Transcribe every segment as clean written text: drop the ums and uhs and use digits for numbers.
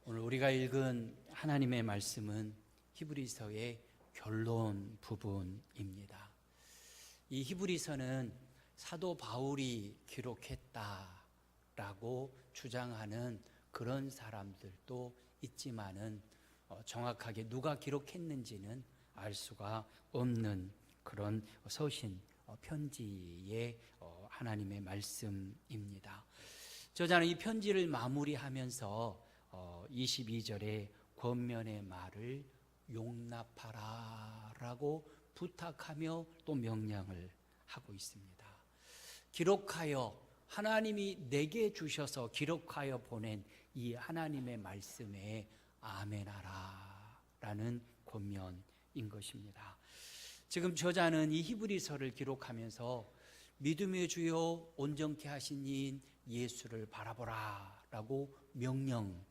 오늘 우리가 읽은 하나님의 말씀은 히브리서의 결론 부분입니다. 이 히브리서는 사도 바울이 기록했다라고 주장하는 그런 사람들도 있지만은 정확하게 누가 기록했는지는 알 수가 없는 그런 서신 편지의 하나님의 말씀입니다. 저자는 이 편지를 마무리하면서 22절에 권면의 말을 용납하라 라고 부탁하며 또 명령을 하고 있습니다. 기록하여 하나님이 내게 주셔서 기록하여 보낸 이 하나님의 말씀에 아멘하라 라는 권면인 것입니다. 지금 저자는 이 히브리서를 기록하면서 믿음의 주요 온전케 하신 이인 예수를 바라보라 라고 명령합니다.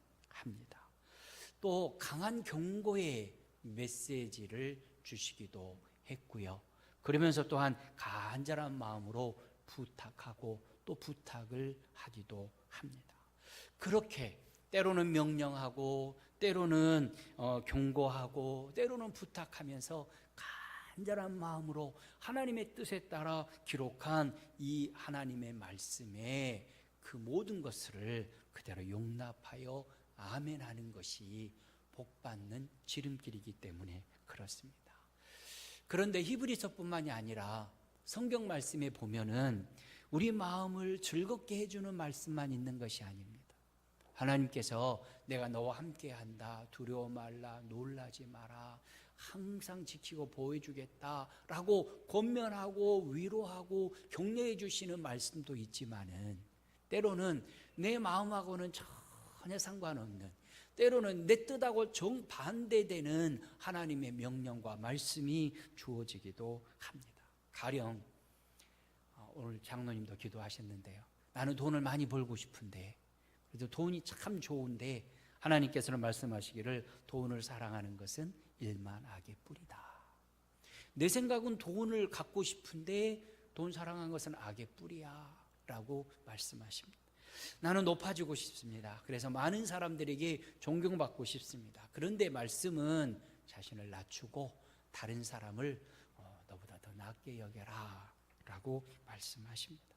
또 강한 경고의 메시지를 주시기도 했고요. 그러면서 또한 간절한 마음으로 부탁하고 또 부탁을 하기도 합니다. 그렇게 때로는 명령하고 때로는 경고하고 때로는 부탁하면서 간절한 마음으로 하나님의 뜻에 따라 기록한 이 하나님의 말씀에 그 모든 것을 그대로 용납하여 아멘하는 것이 복받는 지름길이기 때문에 그렇습니다. 그런데 히브리서뿐만이 아니라 성경 말씀에 보면은 우리 마음을 즐겁게 해주는 말씀만 있는 것이 아닙니다. 하나님께서 내가 너와 함께한다, 두려워 말라, 놀라지 마라, 항상 지키고 보호해주겠다라고 권면하고 위로하고 격려해 주시는 말씀도 있지만은 때로는 내 마음하고는 전혀 상관없는, 때로는 내 뜻하고 정반대되는 하나님의 명령과 말씀이 주어지기도 합니다. 가령 오늘 장로님도 기도하셨는데요. 나는 돈을 많이 벌고 싶은데, 그래도 돈이 참 좋은데 하나님께서는 말씀하시기를 돈을 사랑하는 것은 일만 악의 뿌리다. 내 생각은 돈을 갖고 싶은데 돈 사랑하는 것은 악의 뿌리야 라고 말씀하십니다. 나는 높아지고 싶습니다. 그래서 많은 사람들에게 존경받고 싶습니다. 그런데 말씀은 자신을 낮추고 다른 사람을 너보다 더 낫게 여겨라 라고 말씀하십니다.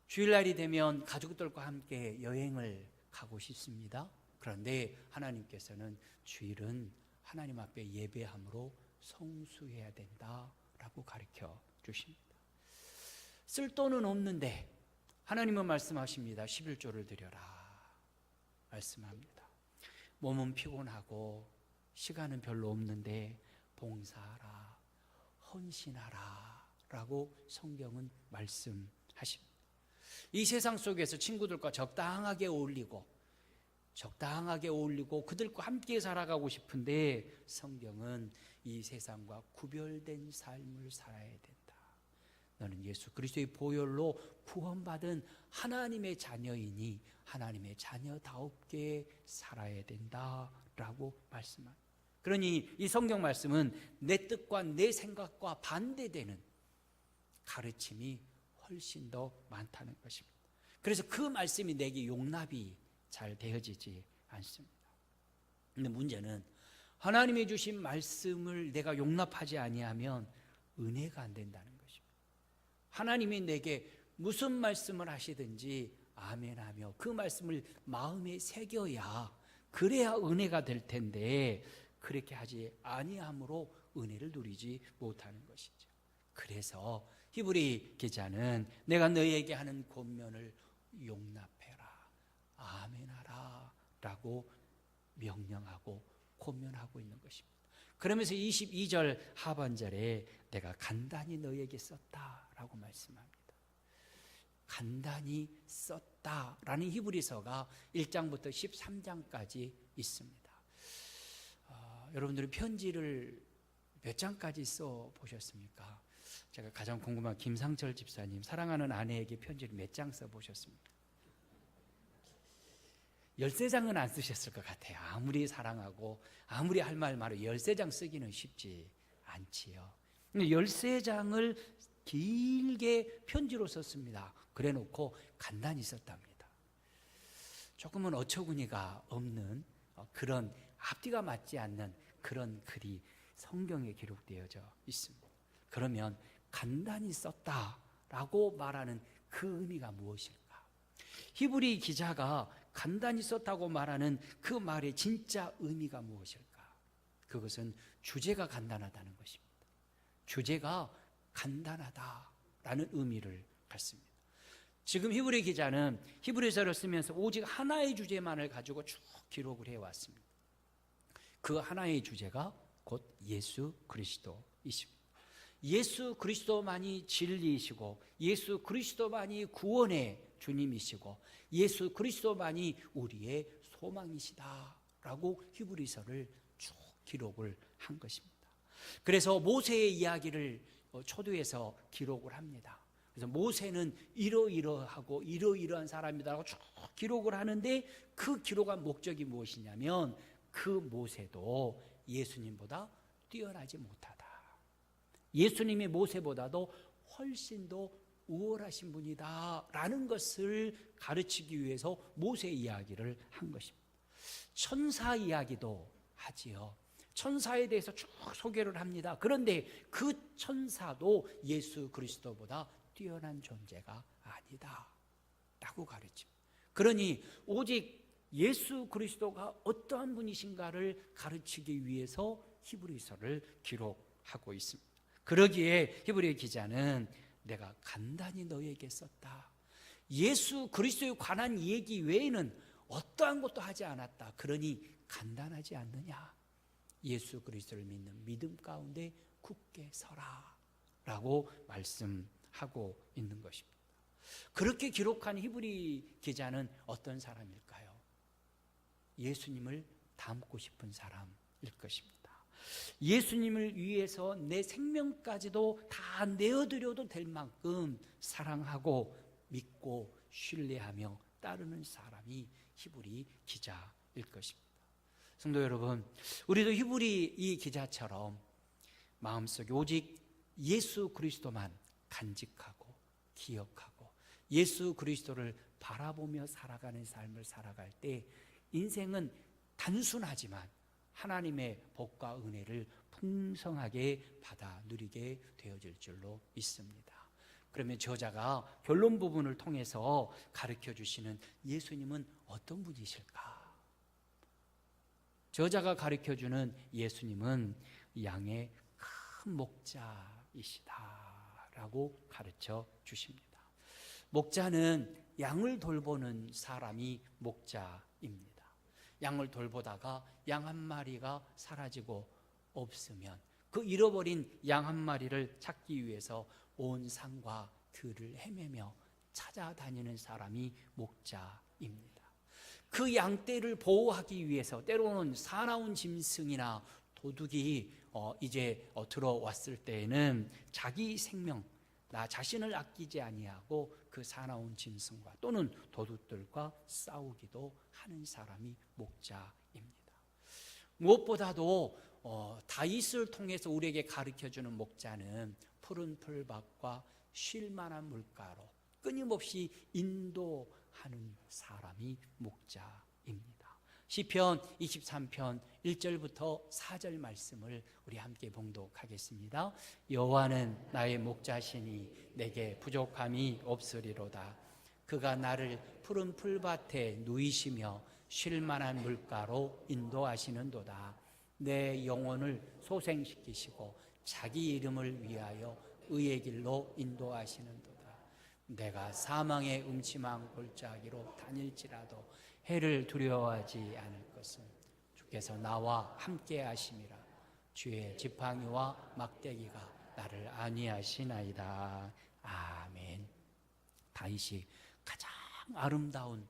주일날이 되면 가족들과 함께 여행을 가고 싶습니다. 그런데 하나님께서는 주일은 하나님 앞에 예배함으로 성수해야 된다라고 가르쳐 주십니다. 쓸 돈은 없는데 하나님은 말씀하십니다. 11조를 드려라 말씀합니다. 몸은 피곤하고 시간은 별로 없는데 봉사하라, 헌신하라 라고 성경은 말씀하십니다. 이 세상 속에서 친구들과 적당하게 어울리고 그들과 함께 살아가고 싶은데 성경은 이 세상과 구별된 삶을 살아야 된다. 너는 예수 그리스도의 보혈로 구원받은 하나님의 자녀이니 하나님의 자녀다웁게 살아야 된다라고 말씀합니다. 그러니 이 성경 말씀은 내 뜻과 내 생각과 반대되는 가르침이 훨씬 더 많다는 것입니다. 그래서 그 말씀이 내게 용납이 잘 되어지지 않습니다. 근데 문제는 하나님이 주신 말씀을 내가 용납하지 아니하면 은혜가 안 된다는 것입니다. 하나님이 내게 무슨 말씀을 하시든지 아멘하며 그 말씀을 마음에 새겨야 그래야 은혜가 될 텐데 그렇게 하지 아니함으로 은혜를 누리지 못하는 것이죠. 그래서 히브리 기자는 내가 너희에게 하는 권면을 용납해라, 아멘하라 라고 명령하고 권면하고 있는 것입니다. 그러면서 22절 하반절에 내가 간단히 너희에게 썼다라고 말씀합니다. 간단히 썼다라는 히브리서가 1장부터 13장까지 있습니다. 여러분들이 편지를 몇 장까지 써 보셨습니까? 제가 가장 궁금한 김상철 집사님, 사랑하는 아내에게 편지를 몇 장 써보셨습니까? 13장은 안 쓰셨을 것 같아요. 아무리 사랑하고 아무리 할 말 말로 13장 쓰기는 쉽지 않지요. 13장을 길게 편지로 썼습니다. 그래 놓고 간단히 썼답니다. 조금은 어처구니가 없는 그런 앞뒤가 맞지 않는 그런 글이 성경에 기록되어져 있습니다. 그러면 간단히 썼다라고 말하는 그 의미가 무엇일까? 히브리 기자가 간단히 썼다고 말하는 그 말의 진짜 의미가 무엇일까? 그것은 주제가 간단하다는 것입니다. 주제가 간단하다라는 의미를 갖습니다. 지금 히브리 기자는 히브리서를 쓰면서 오직 하나의 주제만을 가지고 쭉 기록을 해왔습니다. 그 하나의 주제가 곧 예수 그리스도이십니다. 예수 그리스도만이 진리이시고 예수 그리스도만이 구원의 주님이시고 예수 그리스도만이 우리의 소망이시다라고 히브리서를 쭉 기록을 한 것입니다. 그래서 모세의 이야기를 초두에서 기록을 합니다. 그래서 모세는 이러이러하고 이러이러한 사람이다라고 쭉 기록을 하는데 그 기록한 목적이 무엇이냐면 그 모세도 예수님보다 뛰어나지 못하다. 예수님이 모세보다도 훨씬 더 우월하신 분이다라는 것을 가르치기 위해서 모세 이야기를 한 것입니다. 천사 이야기도 하지요. 천사에 대해서 쭉 소개를 합니다. 그런데 그 천사도 예수 그리스도보다 뛰어난 존재가 아니다 라고 가르칩니다. 그러니 오직 예수 그리스도가 어떠한 분이신가를 가르치기 위해서 히브리서를 기록하고 있습니다. 그러기에 히브리 기자는 내가 간단히 너에게 썼다. 예수 그리스도에 관한 얘기 외에는 어떠한 것도 하지 않았다. 그러니 간단하지 않느냐. 예수 그리스도를 믿는 믿음 가운데 굳게 서라 라고 말씀하고 있는 것입니다. 그렇게 기록한 히브리 기자는 어떤 사람일까요? 예수님을 닮고 싶은 사람일 것입니다. 예수님을 위해서 내 생명까지도 다 내어드려도 될 만큼 사랑하고 믿고 신뢰하며 따르는 사람이 히브리 기자일 것입니다. 성도 여러분, 우리도 히브리 이 기자처럼 마음속에 오직 예수 그리스도만 간직하고 기억하고 예수 그리스도를 바라보며 살아가는 삶을 살아갈 때 인생은 단순하지만 하나님의 복과 은혜를 풍성하게 받아 누리게 되어질 줄로 믿습니다. 그러면 저자가 결론 부분을 통해서 가르쳐 주시는 예수님은 어떤 분이실까? 저자가 가르쳐 주는 예수님은 양의 큰 목자이시다라고 가르쳐 주십니다. 목자는 양을 돌보는 사람이 목자입니다. 양을 돌보다가 양 한 마리가 사라지고 없으면 그 잃어버린 양 한 마리를 찾기 위해서 온 산과 들을 헤매며 찾아다니는 사람이 목자입니다. 그 양떼를 보호하기 위해서 때로는 사나운 짐승이나 도둑이 이제 들어왔을 때에는 자기 생명, 나 자신을 아끼지 아니하고 그 사나운 짐승과 또는 도둑들과 싸우기도 하는 사람이 목자입니다. 무엇보다도 다윗을 통해서 우리에게 가르쳐주는 목자는 푸른 풀밭과 쉴만한 물가로 끊임없이 인도하는 사람이 목자입니다. 시편 23편 1절부터 4절 말씀을 우리 함께 봉독하겠습니다. 여호와는 나의 목자시니 내게 부족함이 없으리로다. 그가 나를 푸른 풀밭에 누이시며 쉴만한 물가로 인도하시는도다. 내 영혼을 소생시키시고 자기 이름을 위하여 의의 길로 인도하시는도다. 내가 사망의 음침한 골짜기로 다닐지라도 해를 두려워하지 않을 것은 주께서 나와 함께 하심이라. 주의 지팡이와 막대기가 나를 안위하시나이다. 아멘. 다윗이 가장 아름다운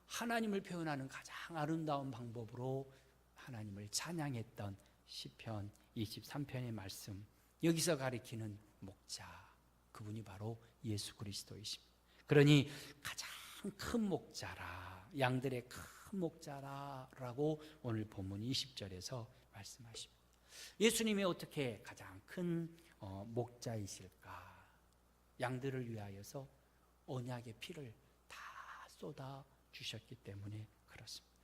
하나님을 표현하는 가장 아름다운 방법으로 하나님을 찬양했던 시편 23편의 말씀, 여기서 가리키는 목자, 그분이 바로 예수 그리스도이십니다. 그러니 가장 큰 목자라, 양들의 큰 목자라라고 오늘 본문 20절에서 말씀하십니다. 예수님이 어떻게 가장 큰 목자이실까? 양들을 위하여서 언약의 피를 다 쏟아 주셨기 때문에 그렇습니다.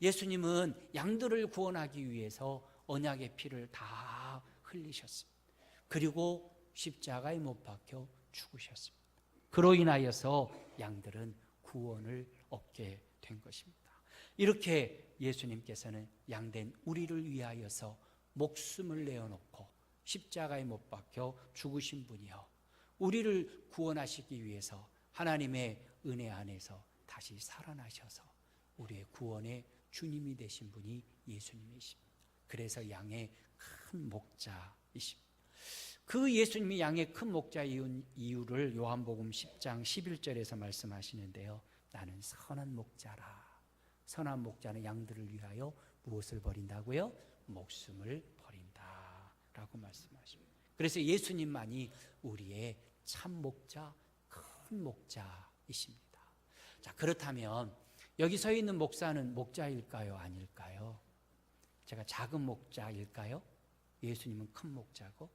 예수님은 양들을 구원하기 위해서 언약의 피를 다 흘리셨습니다. 그리고 십자가에 못 박혀 죽으셨습니다. 그로 인하여서 양들은 구원을 얻게 된 것입니다. 이렇게 예수님께서는 양된 우리를 위하여서 목숨을 내어놓고 십자가에 못 박혀 죽으신 분이요, 우리를 구원하시기 위해서 하나님의 은혜 안에서 다시 살아나셔서 우리의 구원의 주님이 되신 분이 예수님이십니다. 그래서 양의 큰 목자이십니다. 그 예수님이 양의 큰 목자이신 이유를 요한복음 10장 11절에서 말씀하시는데요, 나는 선한 목자라. 선한 목자는 양들을 위하여 무엇을 버린다고요? 목숨을 버린다 라고 말씀하십니다. 그래서 예수님만이 우리의 참 목자, 큰 목자이십니다. 자, 그렇다면 여기 서 있는 목사는 목자일까요? 아닐까요? 제가 작은 목자일까요? 예수님은 큰 목자고?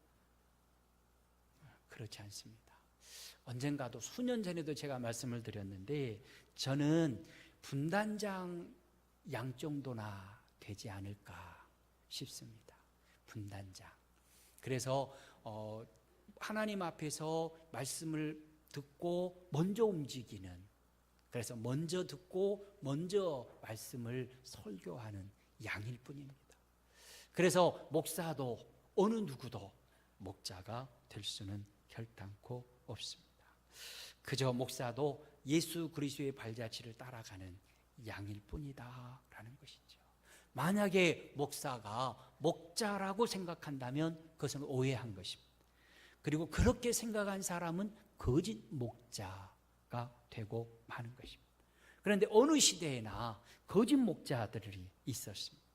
그렇지 않습니다. 언젠가도 수년 전에도 제가 말씀을 드렸는데, 저는 분단장 양 정도나 되지 않을까 싶습니다. 분단장. 그래서 하나님 앞에서 말씀을 듣고 먼저 움직이는, 그래서 먼저 듣고 먼저 말씀을 설교하는 양일 뿐입니다. 그래서 목사도 어느 누구도 목자가 될 수는 결단코 없습니다. 그저 목사도 예수 그리스도의 발자취를 따라가는 양일 뿐이다 라는 것이죠. 만약에 목사가 목자라고 생각한다면 그것은 오해한 것입니다. 그리고 그렇게 생각한 사람은 거짓 목자가 되고 마는 것입니다. 그런데 어느 시대에나 거짓 목자들이 있었습니다.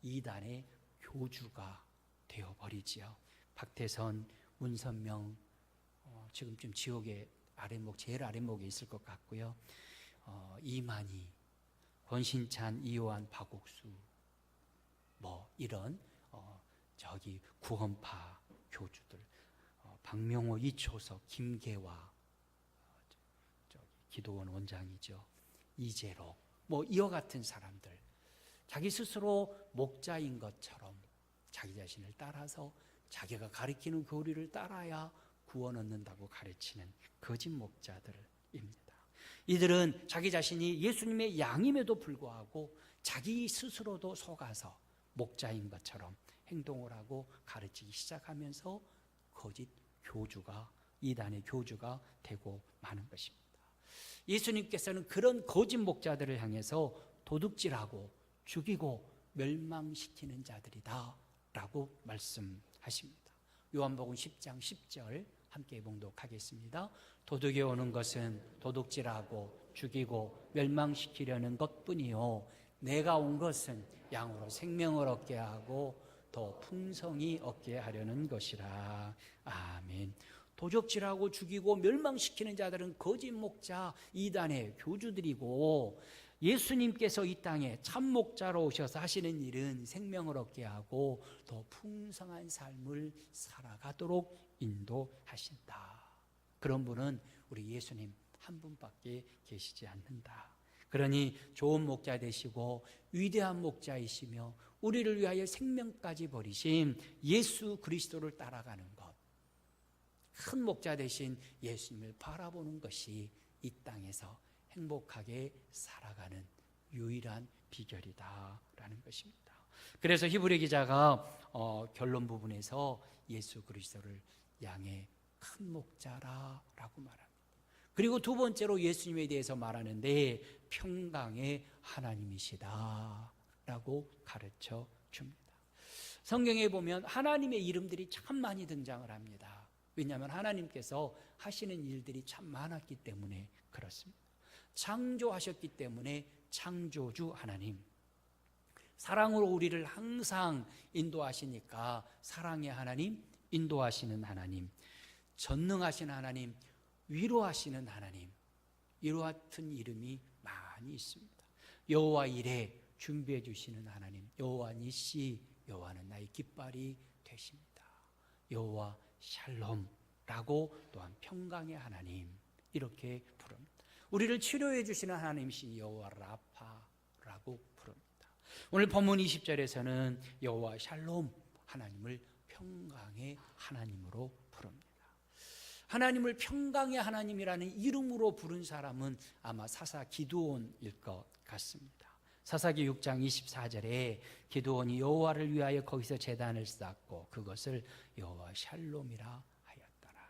이단의 교주가 되어버리지요. 박태선, 문선명, 지금쯤 지옥의 아랫목, 제일 아랫목에 있을 것 같고요. 이만희, 권신찬, 이호환, 박옥수, 이런 구원파 교주들, 박명호, 이초석, 김계화, 기도원 원장이죠, 이재로, 이와 같은 사람들, 자기 스스로 목자인 것처럼 자기 자신을 따라서 자기가 가리키는 교리를 따라야 구원 얻는다고 가르치는 거짓 목자들입니다. 이들은 자기 자신이 예수님의 양임에도 불구하고 자기 스스로도 속아서 목자인 것처럼 행동을 하고 가르치기 시작하면서 거짓 교주가, 이단의 교주가 되고 마는 것입니다. 예수님께서는 그런 거짓 목자들을 향해서 도둑질하고 죽이고 멸망시키는 자들이다 라고 말씀하십니다. 요한복음 10장 10절 함께 봉독하겠습니다. 도둑이 오는 것은 도둑질하고 죽이고 멸망시키려는 것뿐이요, 내가 온 것은 양으로 생명을 얻게 하고 더 풍성히 얻게 하려는 것이라. 아멘. 도적질하고 죽이고 멸망시키는 자들은 거짓 목자, 이단의 교주들이고, 예수님께서 이 땅에 참 목자로 오셔서 하시는 일은 생명을 얻게 하고 더 풍성한 삶을 살아가도록 인도하신다. 그런 분은 우리 예수님 한 분밖에 계시지 않는다. 그러니 좋은 목자 되시고 위대한 목자이시며 우리를 위하여 생명까지 버리신 예수 그리스도를 따라가는 것, 큰 목자 되신 예수님을 바라보는 것이 이 땅에서 행복하게 살아가는 유일한 비결이다라는 것입니다. 그래서 히브리 기자가 결론 부분에서 예수 그리스도를 양의 큰 목자라라고 말합니다. 그리고 두 번째로 예수님에 대해서 말하는데 평강의 하나님이시다라고 가르쳐 줍니다. 성경에 보면 하나님의 이름들이 참 많이 등장을 합니다. 왜냐하면 하나님께서 하시는 일들이 참 많았기 때문에 그렇습니다. 창조하셨기 때문에 창조주 하나님, 사랑으로 우리를 항상 인도하시니까 사랑의 하나님, 인도하시는 하나님, 전능하신 하나님, 위로하시는 하나님, 이와 같은 이름이 많이 있습니다. 여호와 이레, 준비해 주시는 하나님, 여호와 니시, 여호와는 나의 깃발이 되십니다. 여호와 샬롬라고 또한 평강의 하나님, 이렇게 부릅니다. 우리를 치료해 주시는 하나님이신 여호와 라파라고 부릅니다. 오늘 본문 20절에서는 여호와 샬롬, 하나님을 평강의 하나님으로 부릅니다. 하나님을 평강의 하나님이라는 이름으로 부른 사람은 아마 사사 기드온일 것 같습니다. 사사기 6장 24절에 기드온이 여호와를 위하여 거기서 제단을 쌓고 그것을 여호와 샬롬이라 하였더라.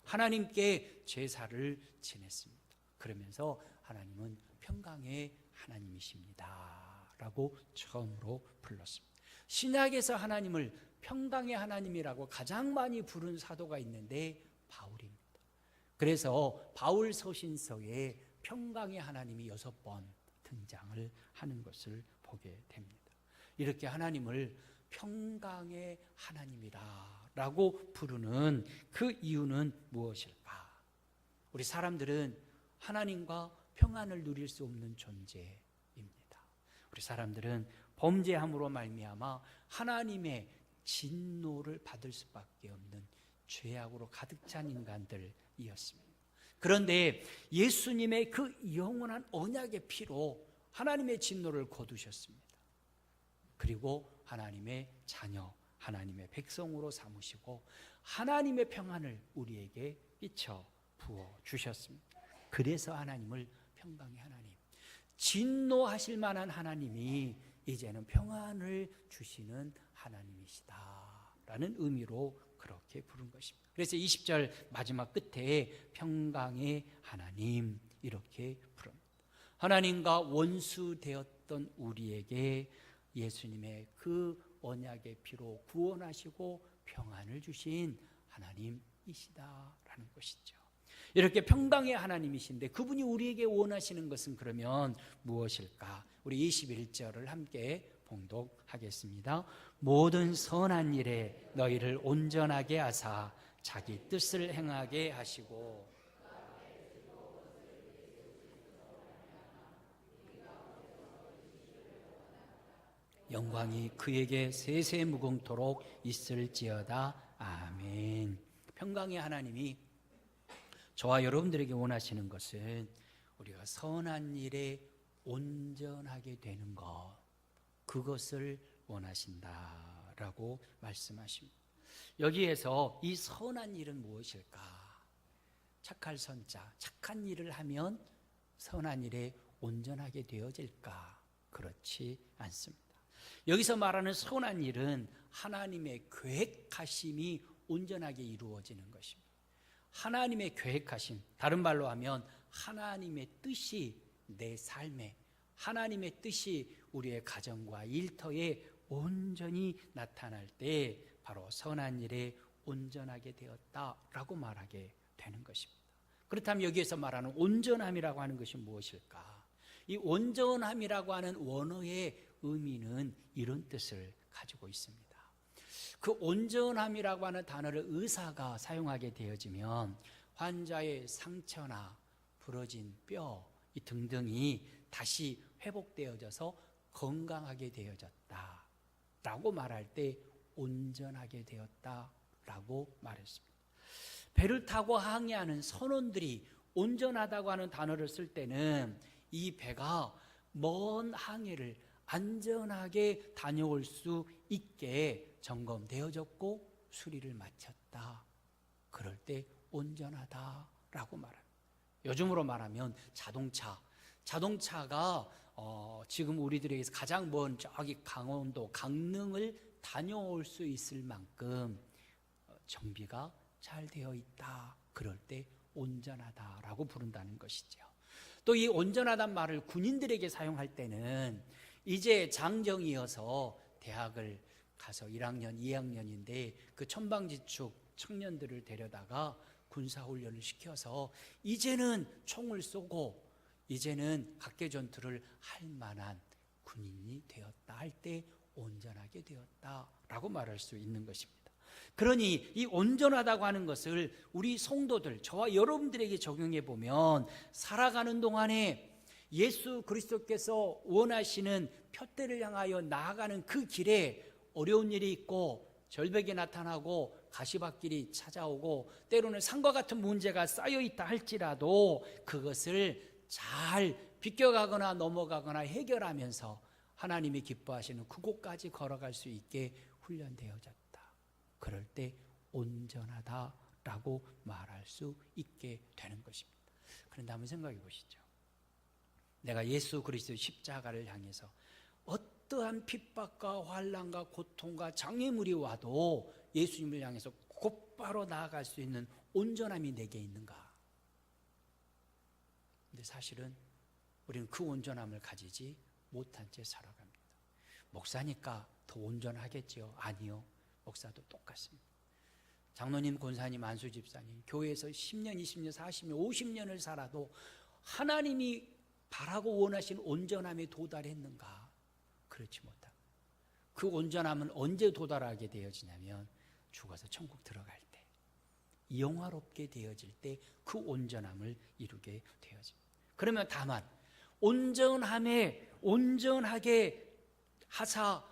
하나님께 제사를 지냈습니다. 그러면서 하나님은 평강의 하나님이십니다 라고 처음으로 불렀습니다. 신약에서 하나님을 평강의 하나님이라고 가장 많이 부른 사도가 있는데 바울입니다. 그래서 바울 서신서에 평강의 하나님이 6번 등장을 하는 것을 보게 됩니다. 이렇게 하나님을 평강의 하나님이라고 부르는 그 이유는 무엇일까? 우리 사람들은 하나님과 평안을 누릴 수 없는 존재입니다. 우리 사람들은 범죄함으로 말미암아 하나님의 진노를 받을 수밖에 없는 죄악으로 가득 찬 인간들이었습니다. 그런데 예수님의 그 영원한 언약의 피로 하나님의 진노를 거두셨습니다. 그리고 하나님의 자녀, 하나님의 백성으로 삼으시고 하나님의 평안을 우리에게 비춰 부어주셨습니다. 그래서 하나님을 평강의 하나님, 진노하실 만한 하나님이 이제는 평안을 주시는 하나님이시다라는 의미로 그렇게 부른 것입니다. 그래서 20절 마지막 끝에 평강의 하나님 이렇게 부릅니다. 하나님과 원수 되었던 우리에게 예수님의 그 언약의 피로 구원하시고 평안을 주신 하나님이시다라는 것이죠. 이렇게 평강의 하나님이신데 그분이 우리에게 원하시는 것은 그러면 무엇일까? 우리 21절을 함께 봉독하겠습니다. 모든 선한 일에 너희를 온전하게 하사 자기 뜻을 행하게 하시고 영광이 그에게 세세 무궁토록 있을지어다. 아멘. 평강의 하나님이 저와 여러분들에게 원하시는 것은 우리가 선한 일에 온전하게 되는 것, 그것을 원하신다라고 말씀하십니다. 여기에서 이 선한 일은 무엇일까? 착할 선자, 착한 일을 하면 선한 일에 온전하게 되어질까? 그렇지 않습니다. 여기서 말하는 선한 일은 하나님의 계획하심이 온전하게 이루어지는 것입니다. 하나님의 계획하심, 다른 말로 하면 하나님의 뜻이 내 삶에, 하나님의 뜻이 우리의 가정과 일터에 온전히 나타날 때 바로 선한 일에 온전하게 되었다라고 말하게 되는 것입니다. 그렇다면 여기에서 말하는 온전함이라고 하는 것이 무엇일까? 이 온전함이라고 하는 원어의 의미는 이런 뜻을 가지고 있습니다. 그 온전함이라고 하는 단어를 의사가 사용하게 되어지면 환자의 상처나 부러진 뼈 등등이 다시 회복되어져서 건강하게 되어졌다라고 말할 때 온전하게 되었다라고 말했습니다. 배를 타고 항해하는 선원들이 온전하다고 하는 단어를 쓸 때는 이 배가 먼 항해를 안전하게 다녀올 수 있게 점검되어졌고 수리를 마쳤다. 그럴 때 온전하다라고 말합니다. 요즘으로 말하면 자동차가 지금 우리들에게서 가장 먼 저기 강원도 강릉을 다녀올 수 있을 만큼 정비가 잘 되어 있다. 그럴 때 온전하다라고 부른다는 것이죠. 또 이 온전하다는 말을 군인들에게 사용할 때는 이제 장정이어서 대학을 가서 1학년, 2학년인데 그 천방지축 청년들을 데려다가 군사훈련을 시켜서 이제는 총을 쏘고 이제는 각개전투를 할 만한 군인이 되었다 할 때 온전하게 되었다라고 말할 수 있는 것입니다. 그러니 이 온전하다고 하는 것을 우리 성도들, 저와 여러분들에게 적용해 보면 살아가는 동안에 예수 그리스도께서 원하시는 표대를 향하여 나아가는 그 길에 어려운 일이 있고 절벽이 나타나고 가시밭길이 찾아오고 때로는 산과 같은 문제가 쌓여 있다 할지라도 그것을 잘 비껴가거나 넘어가거나 해결하면서 하나님이 기뻐하시는 그곳까지 걸어갈 수 있게 훈련되어졌다. 그럴 때 온전하다라고 말할 수 있게 되는 것입니다. 그런데 한번 생각해 보시죠. 내가 예수 그리스도의 십자가를 향해서 어떠한 핍박과 환난과 고통과 장애물이 와도 예수님을 향해서 곧바로 나아갈 수 있는 온전함이 내게 있는가? 근데 사실은 우리는 그 온전함을 가지지 못한 채 살아갑니다. 목사니까 더 온전하겠지요? 아니요. 목사도 똑같습니다. 장로님, 권사님, 안수 집사님, 교회에서 10년, 20년, 40년, 50년을 살아도 하나님이 바라고 원하신 온전함에 도달했는가? 그렇지 못합니다. 그 온전함은 언제 도달하게 되어지냐면 죽어서 천국 들어갈 때, 영화롭게 되어질 때 그 온전함을 이루게 되어집니다. 그러면 다만 온전하게 하사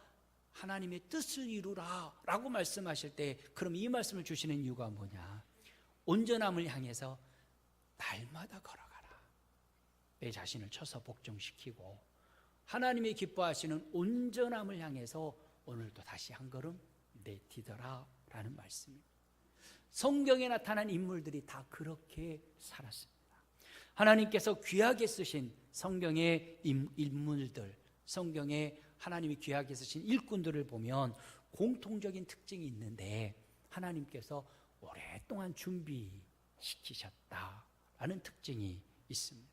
하나님의 뜻을 이루라 라고 말씀하실 때, 그럼 이 말씀을 주시는 이유가 뭐냐? 온전함을 향해서 날마다 걸어가라. 내 자신을 쳐서 복종시키고 하나님이 기뻐하시는 온전함을 향해서 오늘도 다시 한 걸음 내디뎌라 라는 말씀입니다. 성경에 나타난 인물들이 다 그렇게 살았습니다. 하나님께서 귀하게 쓰신 성경의 인물들, 성경에 하나님이 귀하게 쓰신 일꾼들을 보면 공통적인 특징이 있는데, 하나님께서 오랫동안 준비시키셨다라는 특징이 있습니다.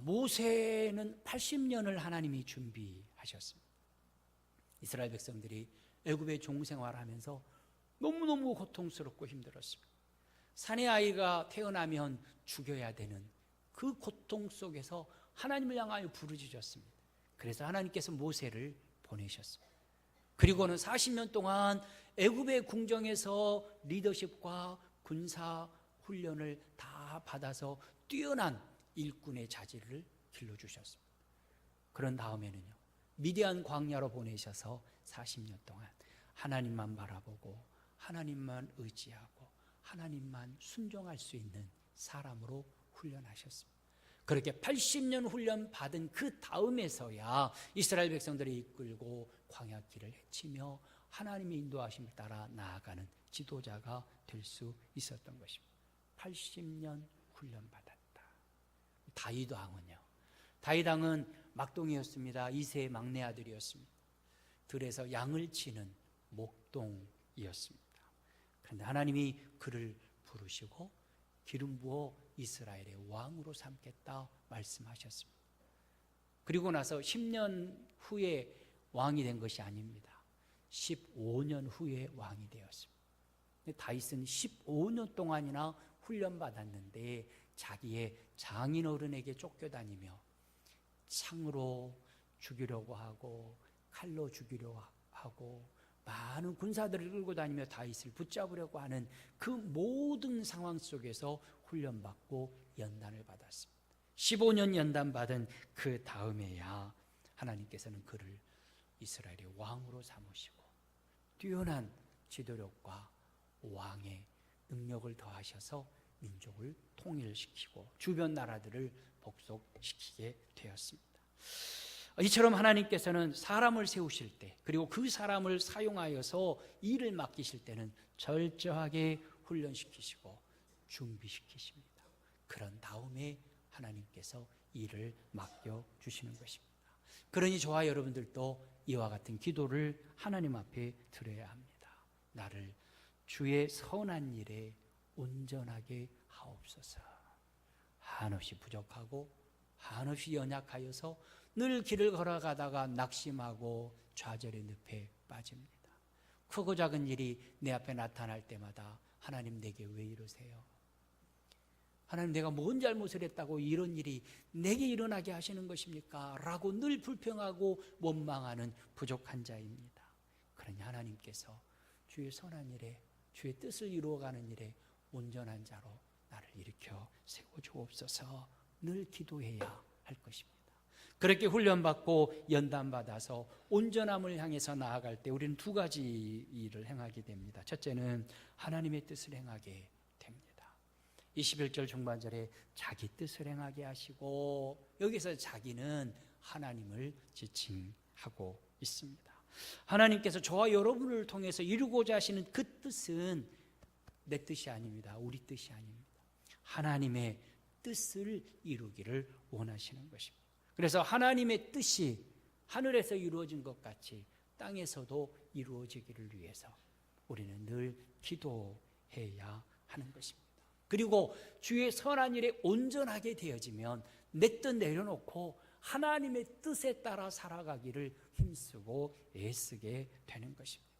모세는 80년을 하나님이 준비하셨습니다. 이스라엘 백성들이 애굽의 종생활하면서 너무너무 고통스럽고 힘들었습니다. 사내 아이가 태어나면 죽여야 되는 그 고통 속에서 하나님을 향하여 부르짖었습니다. 그래서 하나님께서 모세를 보내셨습니다. 그리고는 40년 동안 애굽의 궁정에서 리더십과 군사 훈련을 다 받아서 뛰어난 일꾼의 자질을 길러주셨습니다. 그런 다음에는요, 미디안 광야로 보내셔서 40년 동안 하나님만 바라보고 하나님만 의지하고 하나님만 순종할 수 있는 사람으로 훈련하셨습니다. 그렇게 80년 훈련 받은 그 다음에서야 이스라엘 백성들을 이끌고 광야길을 헤치며 하나님의 인도하심을 따라 나아가는 지도자가 될 수 있었던 것입니다. 80년 훈련 받았다. 다윗 왕은요, 다윗 왕은 막동이었습니다. 이세의 막내 아들이었습니다. 들에서 양을 치는 목동이었습니다. 그런데 하나님이 그를 부르시고 기름 부어 이스라엘의 왕으로 삼겠다 말씀하셨습니다. 그리고 나서 10년 후에 왕이 된 것이 아닙니다. 15년 후에 왕이 되었습니다. 다윗은 15년 동안이나 훈련받았는데 자기의 장인어른에게 쫓겨다니며 창으로 죽이려고 하고 칼로 죽이려고 하고 많은 군사들을 끌고 다니며 다윗을 붙잡으려고 하는 그 모든 상황 속에서 훈련받고 연단을 받았습니다. 15년 연단받은 그 다음에야 하나님께서는 그를 이스라엘의 왕으로 삼으시고 뛰어난 지도력과 왕의 능력을 더하셔서 민족을 통일시키고 주변 나라들을 복속시키게 되었습니다. 이처럼 하나님께서는 사람을 세우실 때, 그리고 그 사람을 사용하여서 일을 맡기실 때는 철저하게 훈련시키시고 준비시키십니다. 그런 다음에 하나님께서 일을 맡겨주시는 것입니다. 그러니 저와 여러분들도 이와 같은 기도를 하나님 앞에 드려야 합니다. 나를 주의 선한 일에 온전하게 하옵소서. 한없이 부족하고 한없이 연약하여서 늘 길을 걸어가다가 낙심하고 좌절의 늪에 빠집니다. 크고 작은 일이 내 앞에 나타날 때마다 하나님, 내게 왜 이러세요? 하나님, 내가 뭔 잘못을 했다고 이런 일이 내게 일어나게 하시는 것입니까? 라고 늘 불평하고 원망하는 부족한 자입니다. 그러니 하나님께서 주의 선한 일에, 주의 뜻을 이루어가는 일에 온전한 자로 나를 일으켜 세워주옵소서 늘 기도해야 할 것입니다. 그렇게 훈련받고 연단받아서 온전함을 향해서 나아갈 때 우리는 두 가지 일을 행하게 됩니다. 첫째는 하나님의 뜻을 행하게 됩니다. 21절 중반절에 자기 뜻을 행하게 하시고, 여기서 자기는 하나님을 지칭하고 있습니다. 하나님께서 저와 여러분을 통해서 이루고자 하시는 그 뜻은 내 뜻이 아닙니다. 우리 뜻이 아닙니다. 하나님의 뜻을 이루기를 원하시는 것입니다. 그래서 하나님의 뜻이 하늘에서 이루어진 것 같이 땅에서도 이루어지기를 위해서 우리는 늘 기도해야 하는 것입니다. 그리고 주의 선한 일에 온전하게 되어지면 내 뜻 내려놓고 하나님의 뜻에 따라 살아가기를 힘쓰고 애쓰게 되는 것입니다.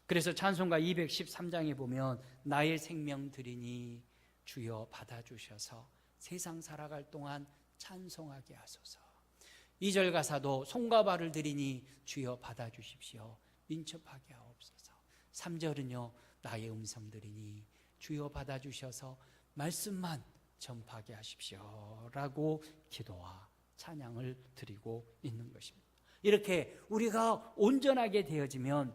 그래서 찬송가 213장에 보면 나의 생명 드리니 주여 받아주셔서 세상 살아갈 동안 찬송하게 하소서. 2절 가사도 손과 발을 드리니 주여 받아주십시오. 민첩하게 하옵소서. 3절은요 나의 음성 드리니 주여 받아주셔서 말씀만 전파하게 하십시오 라고 기도와 찬양을 드리고 있는 것입니다. 이렇게 우리가 온전하게 되어지면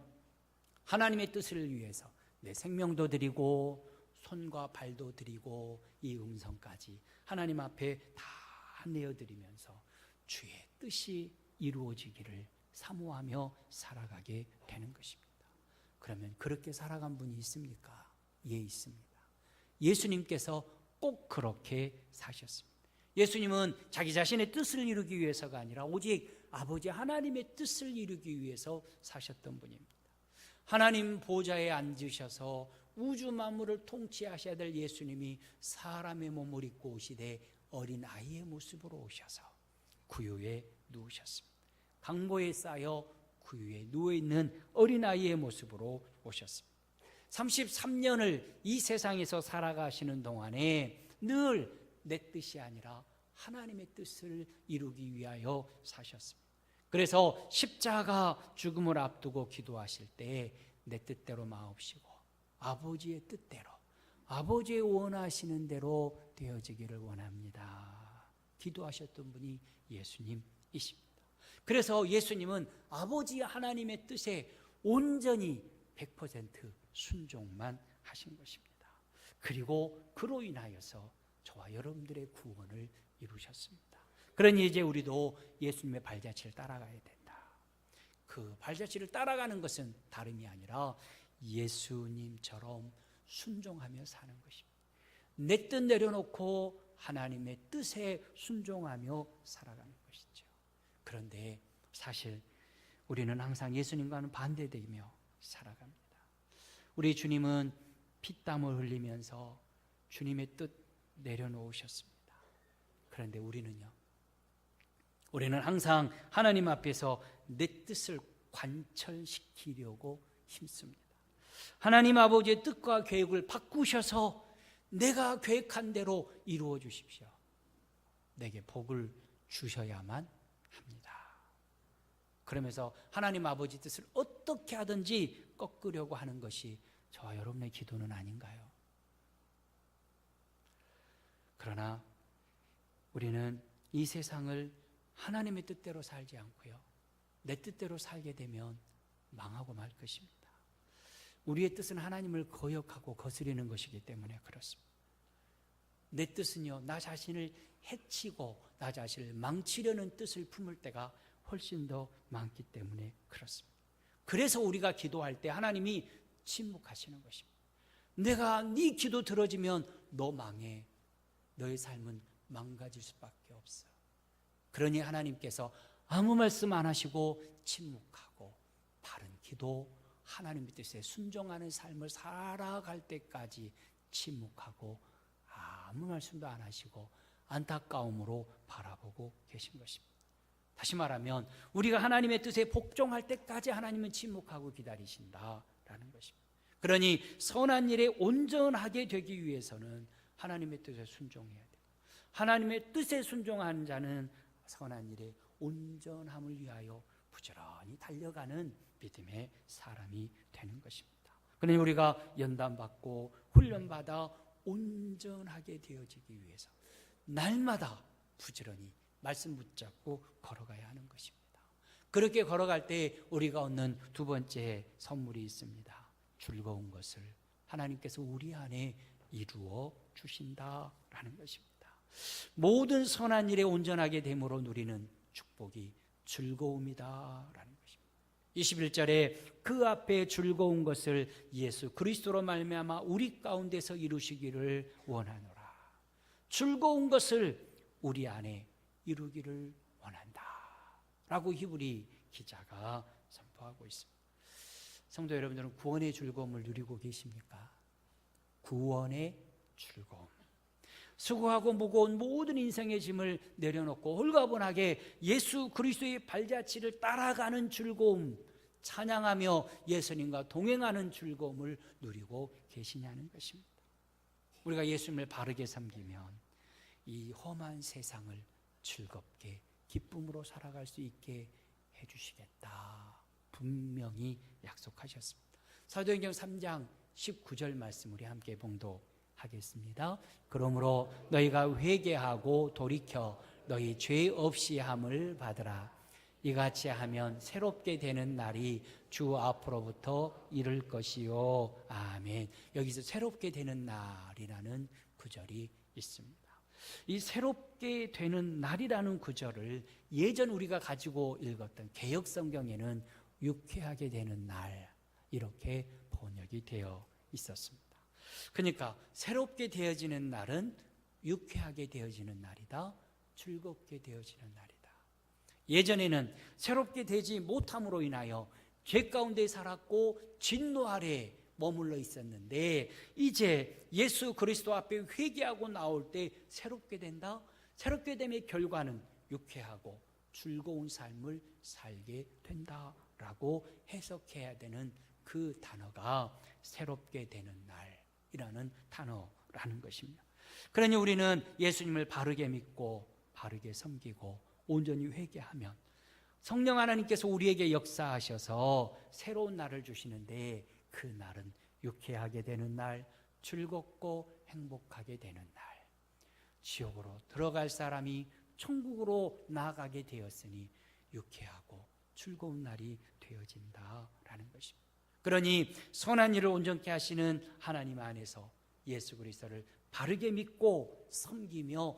하나님의 뜻을 위해서 내 생명도 드리고 손과 발도 드리고 이 음성까지 하나님 앞에 다 내어드리면서 주의 뜻이 이루어지기를 사모하며 살아가게 되는 것입니다. 그러면 그렇게 살아간 분이 있습니까? 예, 있습니다. 예수님께서 꼭 그렇게 사셨습니다. 예수님은 자기 자신의 뜻을 이루기 위해서가 아니라 오직 아버지 하나님의 뜻을 이루기 위해서 사셨던 분입니다. 하나님 보좌에 앉으셔서 우주 만물을 통치하셔야 될 예수님이 사람의 몸을 입고 오시되 어린아이의 모습으로 오셔서 구유에 누우셨습니다. 강보에 쌓여 구유에 누워있는 어린아이의 모습으로 오셨습니다. 33년을 이 세상에서 살아가시는 동안에 늘 내 뜻이 아니라 하나님의 뜻을 이루기 위하여 사셨습니다. 그래서 십자가 죽음을 앞두고 기도하실 때 내 뜻대로 마옵시고 아버지의 뜻대로 아버지의 원하시는 대로 되어지기를 원합니다. 기도하셨던 분이 예수님이십니다. 그래서 예수님은 아버지 하나님의 뜻에 온전히 100% 순종만 하신 것입니다. 그리고 그로 인하여서 저와 여러분들의 구원을 이루셨습니다. 그러니 이제 우리도 예수님의 발자취를 따라가야 된다. 그 발자취를 따라가는 것은 다름이 아니라 예수님처럼 순종하며 사는 것입니다. 내 뜻 내려놓고 하나님의 뜻에 순종하며 살아가는 것이죠. 그런데 사실 우리는 항상 예수님과는 반대되며 살아갑니다. 우리 주님은 피땀을 흘리면서 주님의 뜻 내려놓으셨습니다. 그런데 우리는요, 우리는 항상 하나님 앞에서 내 뜻을 관철시키려고 힘씁니다. 하나님 아버지의 뜻과 계획을 바꾸셔서 내가 계획한 대로 이루어 주십시오. 내게 복을 주셔야만 합니다. 그러면서 하나님 아버지 뜻을 어떻게 하든지 꺾으려고 하는 것이 저와 여러분의 기도는 아닌가요? 그러나 우리는 이 세상을 하나님의 뜻대로 살지 않고요, 내 뜻대로 살게 되면 망하고 말 것입니다. 우리의 뜻은 하나님을 거역하고 거스리는 것이기 때문에 그렇습니다. 내 뜻은요, 나 자신을 해치고 나 자신을 망치려는 뜻을 품을 때가 훨씬 더 많기 때문에 그렇습니다. 그래서 우리가 기도할 때 하나님이 침묵하시는 것입니다. 내가 네 기도 들어지면 너 망해. 너의 삶은 망가질 수밖에 없어. 그러니 하나님께서 아무 말씀 안 하시고 침묵하고 바른 기도, 하나님의 뜻에 순종하는 삶을 살아갈 때까지 침묵하고 아무 말씀도 안 하시고 안타까움으로 바라보고 계신 것입니다. 다시 말하면 우리가 하나님의 뜻에 복종할 때까지 하나님은 침묵하고 기다리신다라는 것입니다. 그러니 선한 일에 온전하게 되기 위해서는 하나님의 뜻에 순종해야 돼요. 하나님의 뜻에 순종하는 자는 선한 일에 온전함을 위하여 부지런히 달려가는 믿음의 사람이 되는 것입니다. 그러니 우리가 연단받고 훈련받아 온전하게 되어지기 위해서 날마다 부지런히 말씀 붙잡고 걸어가야 하는 것입니다. 그렇게 걸어갈 때 우리가 얻는 두 번째 선물이 있습니다. 즐거운 것을 하나님께서 우리 안에 이루어 주신다라는 것입니다. 모든 선한 일에 온전하게 됨으로 누리는 축복이 즐거움이다라는 것입니다. 21절에 그 앞에 즐거운 것을 예수 그리스도로 말미암아 우리 가운데서 이루시기를 원하노라. 즐거운 것을 우리 안에 이루기를 원한다 라고 히브리 기자가 선포하고 있습니다. 성도 여러분들은 구원의 즐거움을 누리고 계십니까? 구원의 즐거움. 수고하고 무거운 모든 인생의 짐을 내려놓고 홀가분하게 예수 그리스도의 발자취를 따라가는 즐거움, 찬양하며 예수님과 동행하는 즐거움을 누리고 계시냐는 것입니다. 우리가 예수님을 바르게 섬기면 이 험한 세상을 즐겁게 기쁨으로 살아갈 수 있게 해주시겠다 분명히 약속하셨습니다. 사도행전 3장 19절 말씀 우리 함께 봉독하겠습니다. 그러므로 너희가 회개하고 돌이켜 너희 죄 없이 함을 받으라. 이같이 하면 새롭게 되는 날이 주 앞으로부터 이를 것이요. 아멘. 여기서 새롭게 되는 날이라는 구절이 있습니다. 이 새롭게 되는 날이라는 구절을 예전 우리가 가지고 읽었던 개역 성경에는 유쾌하게 되는 날 이렇게 번역이 되어 있었습니다. 그러니까 새롭게 되어지는 날은 유쾌하게 되어지는 날이다, 즐겁게 되어지는 날이다. 예전에는 새롭게 되지 못함으로 인하여 죄 가운데 살았고 진노 아래 머물러 있었는데 이제 예수 그리스도 앞에 회개하고 나올 때 새롭게 된다. 새롭게 됨의 결과는 유쾌하고 즐거운 삶을 살게 된다라고 해석해야 되는 그 단어가 새롭게 되는 날이라는 단어라는 것입니다. 그러니 우리는 예수님을 바르게 믿고 바르게 섬기고 온전히 회개하면 성령 하나님께서 우리에게 역사하셔서 새로운 날을 주시는데 그 날은 유쾌하게 되는 날, 즐겁고 행복하게 되는 날. 지옥으로 들어갈 사람이 천국으로 나아가게 되었으니 유쾌하고 즐거운 날이 되어진다라는 것입니다. 그러니 선한 일을 온전케 하시는 하나님 안에서 예수 그리스도를 바르게 믿고 섬기며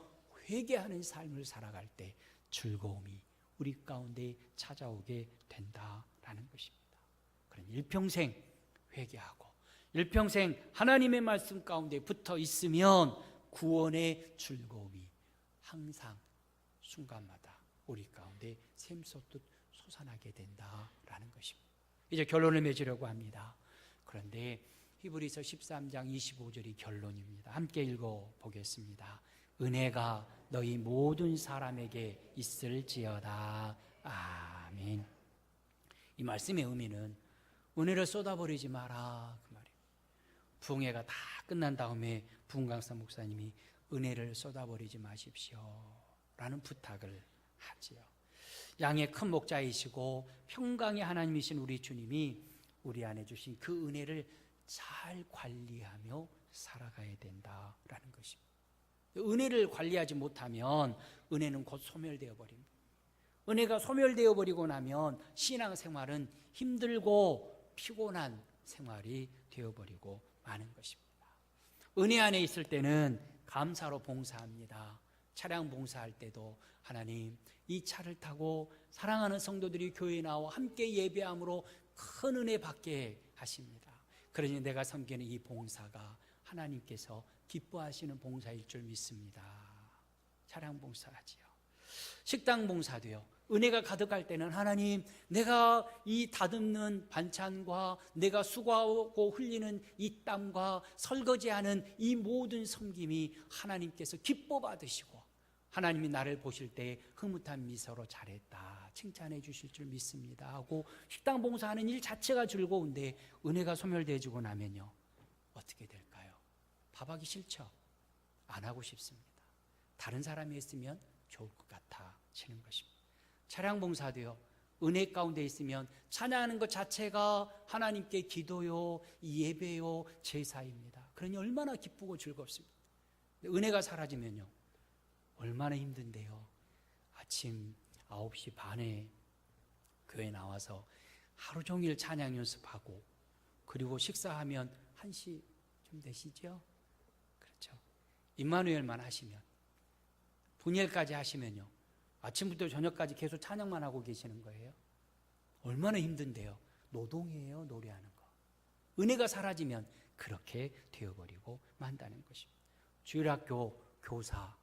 회개하는 삶을 살아갈 때 즐거움이 우리 가운데 찾아오게 된다라는 것입니다. 그러니 일평생 회개하고 일평생 하나님의 말씀 가운데 붙어 있으면 구원의 즐거움이 항상 순간마다 우리 가운데 샘솟듯 솟아나게 된다라는 것입니다. 이제 결론을 맺으려고 합니다. 그런데 히브리서 13장 25절이 결론입니다. 함께 읽어보겠습니다. 은혜가 너희 모든 사람에게 있을지어다. 아멘. 이 말씀의 의미는 은혜를 쏟아버리지 마라 그 말이에요. 부흥회가 다 끝난 다음에 부흥강사 목사님이 은혜를 쏟아버리지 마십시오 라는 부탁을 하지요. 양의 큰 목자이시고 평강의 하나님이신 우리 주님이 우리 안에 주신 그 은혜를 잘 관리하며 살아가야 된다라는 것입니다. 은혜를 관리하지 못하면 은혜는 곧 소멸되어 버립니다. 은혜가 소멸되어 버리고 나면 신앙생활은 힘들고 피곤한 생활이 되어버리고 마는 것입니다. 은혜 안에 있을 때는 감사로 봉사합니다. 차량 봉사할 때도 하나님 이 차를 타고 사랑하는 성도들이 교회에 나와 함께 예배함으로 큰 은혜 받게 하십니다. 그러니 내가 섬기는 이 봉사가 하나님께서 기뻐하시는 봉사일 줄 믿습니다. 차량 봉사하지요. 식당 봉사도요. 은혜가 가득할 때는 하나님 내가 이 다듬는 반찬과 내가 수고하고 흘리는 이 땀과 설거지하는 이 모든 섬김이 하나님께서 기뻐 받으시고 하나님이 나를 보실 때 흐뭇한 미소로 잘했다 칭찬해 주실 줄 믿습니다 하고 식당 봉사하는 일 자체가 즐거운데 은혜가 소멸되어지고 나면요 어떻게 될까요? 밥하기 싫죠? 안 하고 싶습니다. 다른 사람이 했으면 좋을 것 같아지는 것입니다. 차량 봉사도요 은혜 가운데 있으면 찬양하는 것 자체가 하나님께 기도요 예배요 제사입니다. 그러니 얼마나 기쁘고 즐겁습니다. 은혜가 사라지면요 얼마나 힘든데요. 아침 9시 반에 교회 나와서 하루 종일 찬양 연습하고 그리고 식사하면 1시쯤 되시죠? 그렇죠. 임마누엘만 하시면, 분열까지 하시면요, 아침부터 저녁까지 계속 찬양만 하고 계시는 거예요. 얼마나 힘든데요. 노동이에요, 노래하는 거. 은혜가 사라지면 그렇게 되어버리고 만다는 것입니다. 주일학교 교사,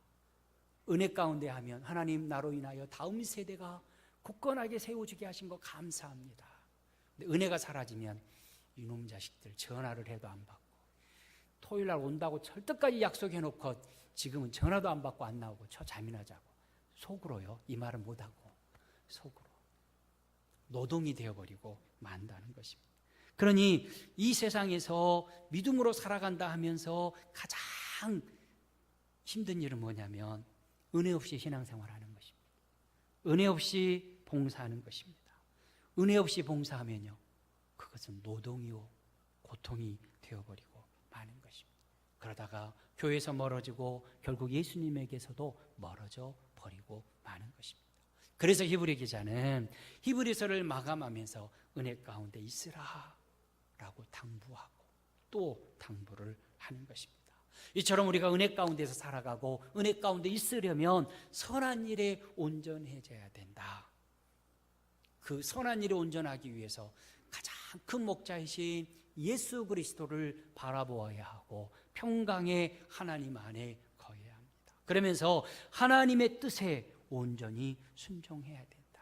은혜 가운데 하면 하나님 나로 인하여 다음 세대가 굳건하게 세워지게 하신 거 감사합니다. 근데 은혜가 사라지면 이놈 자식들 전화를 해도 안 받고, 토요일 날 온다고 철떡까지 약속해놓고 지금은 전화도 안 받고 안 나오고 저 잠이나 자고, 속으로요, 이 말은 못하고 속으로 노동이 되어버리고 만다는 것입니다. 그러니 이 세상에서 믿음으로 살아간다 하면서 가장 힘든 일은 뭐냐면 은혜 없이 신앙생활하는 것입니다. 은혜 없이 봉사하는 것입니다. 은혜 없이 봉사하면요, 그것은 노동이요 고통이 되어버리고 마는 것입니다. 그러다가 교회에서 멀어지고 결국 예수님에게서도 멀어져 버리고 마는 것입니다. 그래서 히브리 기자는 히브리서를 마감하면서 은혜 가운데 있으라 라고 당부하고 또 당부를 하는 것입니다. 이처럼 우리가 은혜 가운데서 살아가고 은혜 가운데 있으려면 선한 일에 온전해져야 된다. 그 선한 일에 온전하기 위해서 가장 큰 목자이신 예수 그리스도를 바라보아야 하고 평강의 하나님 안에 거해야 합니다. 그러면서 하나님의 뜻에 온전히 순종해야 된다.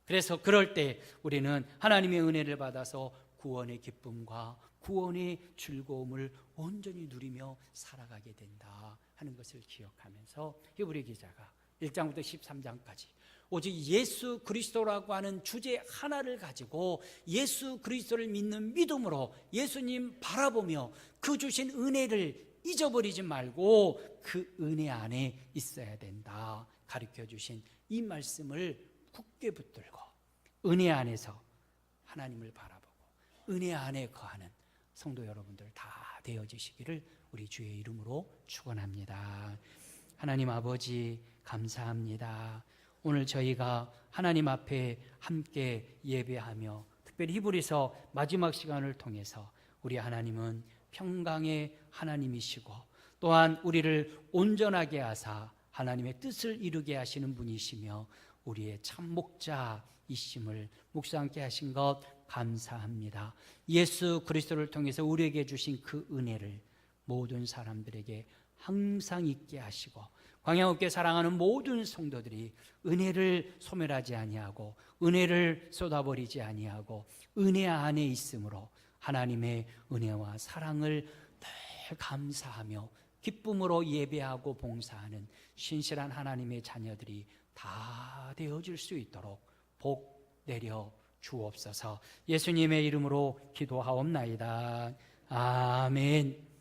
그래서 그럴 때 우리는 하나님의 은혜를 받아서 구원의 기쁨과 구원의 즐거움을 온전히 누리며 살아가게 된다 하는 것을 기억하면서 히브리 기자가 1장부터 13장까지 오직 예수 그리스도라고 하는 주제 하나를 가지고 예수 그리스도를 믿는 믿음으로 예수님 바라보며 그 주신 은혜를 잊어버리지 말고 그 은혜 안에 있어야 된다 가르쳐 주신 이 말씀을 굳게 붙들고 은혜 안에서 하나님을 바라보고 은혜 안에 거하는 성도 여러분들 다 되어지시기를 우리 주의 이름으로 축원합니다. 하나님 아버지 감사합니다. 오늘 저희가 하나님 앞에 함께 예배하며 특별히 히브리서 마지막 시간을 통해서 우리 하나님은 평강의 하나님이시고 또한 우리를 온전하게 하사 하나님의 뜻을 이루게 하시는 분이시며 우리의 참 목자이심을 묵상케 하신 것 감사합니다. 예수 그리스도를 통해서 우리에게 주신 그 은혜를 모든 사람들에게 항상 있게 하시고 광야롭게 사랑하는 모든 성도들이 은혜를 소멸하지 아니하고 은혜를 쏟아버리지 아니하고 은혜 안에 있으므로 하나님의 은혜와 사랑을 늘 감사하며 기쁨으로 예배하고 봉사하는 신실한 하나님의 자녀들이 다 되어질 수 있도록 복 내려 주옵소서. 예수님의 이름으로 기도하옵나이다. 아멘.